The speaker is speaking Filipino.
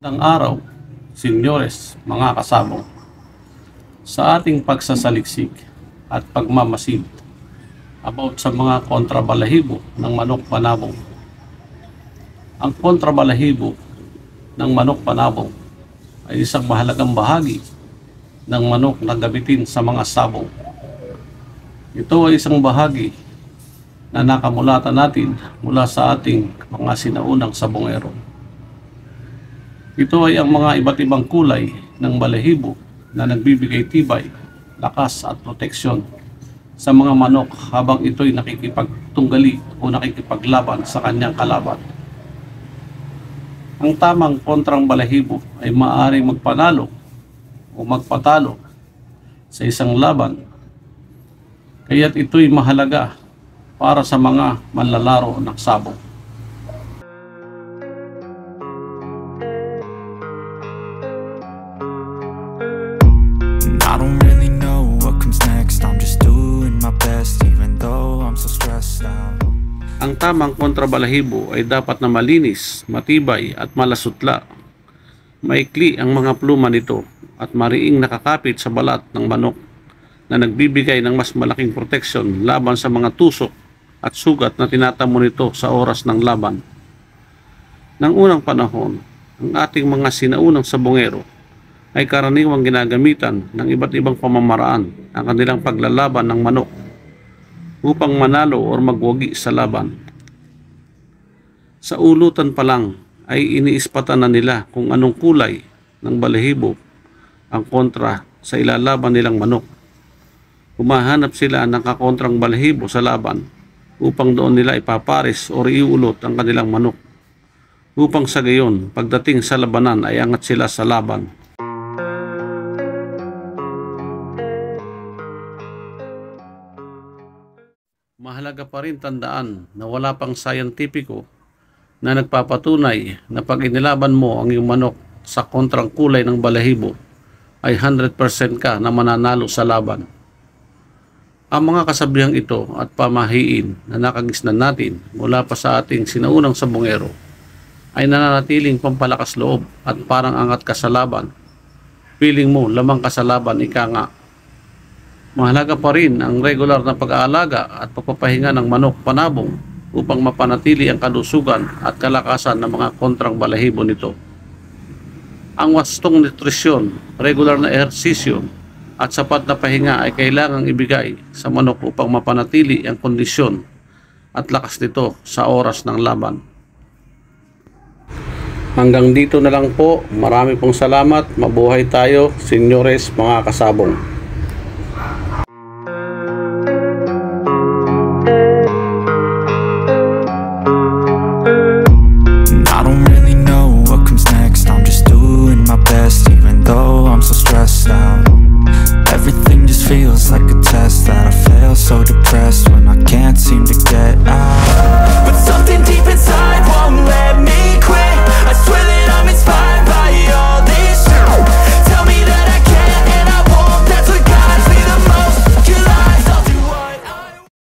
Ng araw, senyores, mga kasabong, sa ating pagsasaliksik at pagmamasid about sa mga kontrabalahibo ng manok panabong. Ang kontrabalahibo ng manok panabong ay isang mahalagang bahagi ng manok na gamitin sa mga sabong. Ito ay isang bahagi na nakamulatan natin mula sa ating mga sinaunang sabongero. Ito ay ang mga iba't ibang kulay ng balahibo na nagbibigay tibay, lakas at proteksyon sa mga manok habang ito'y nakikipagtunggali o nakikipaglaban sa kanyang kalaban. Ang tamang kontrang balahibo ay maaaring magpanalo o magpatalo sa isang laban, kaya't ito'y mahalaga para sa mga manlalaro ng sabong. I don't really know what comes next. I'm just doing my best even though I'm so stressed out. Ang tamang kontrabalahibo ay dapat na malinis, matibay at malasutla. Maikli ang mga pluma nito at mariing nakakapit sa balat ng manok na nagbibigay ng mas malaking proteksyon laban sa mga tusok at sugat na tinatamo nito sa oras ng laban. Nang unang panahon, ang ating mga sinaunang sabongero ay karaniwang ginagamitan ng iba't ibang pamamaraan ang kanilang paglalaban ng manok upang manalo o magwagi sa laban. Sa ulutan pa lang ay iniispatan na nila kung anong kulay ng balahibo ang kontra sa ilalaban nilang manok. Humahanap sila ng kakontrang balahibo sa laban upang doon nila ipapares o iuulot ang kanilang manok upang sa gayon pagdating sa labanan ay angat sila sa laban. Mahalaga pa rin tandaan na wala pang sayantipiko na nagpapatunay na pag inilaban mo ang iyong manok sa kontrang kulay ng balahibo ay 100% ka na mananalo sa laban. Ang mga kasabihang ito at pamahiin na nakagisnan natin mula pa sa ating sinaunang sabongero ay nananatiling pampalakas loob at parang angat ka sa laban. Feeling mo lamang ka sa laban, ika nga. Mahalaga pa rin ang regular na pag-aalaga at pagpapahinga ng manok panabong upang mapanatili ang kalusugan at kalakasan ng mga kontrang balahibo nito. Ang wastong nutrisyon, regular na ehersisyo at sapat na pahinga ay kailangang ibigay sa manok upang mapanatili ang kondisyon at lakas nito sa oras ng laban. Hanggang dito na lang po. Marami pong salamat. Mabuhay tayo, senyores, mga kasabong.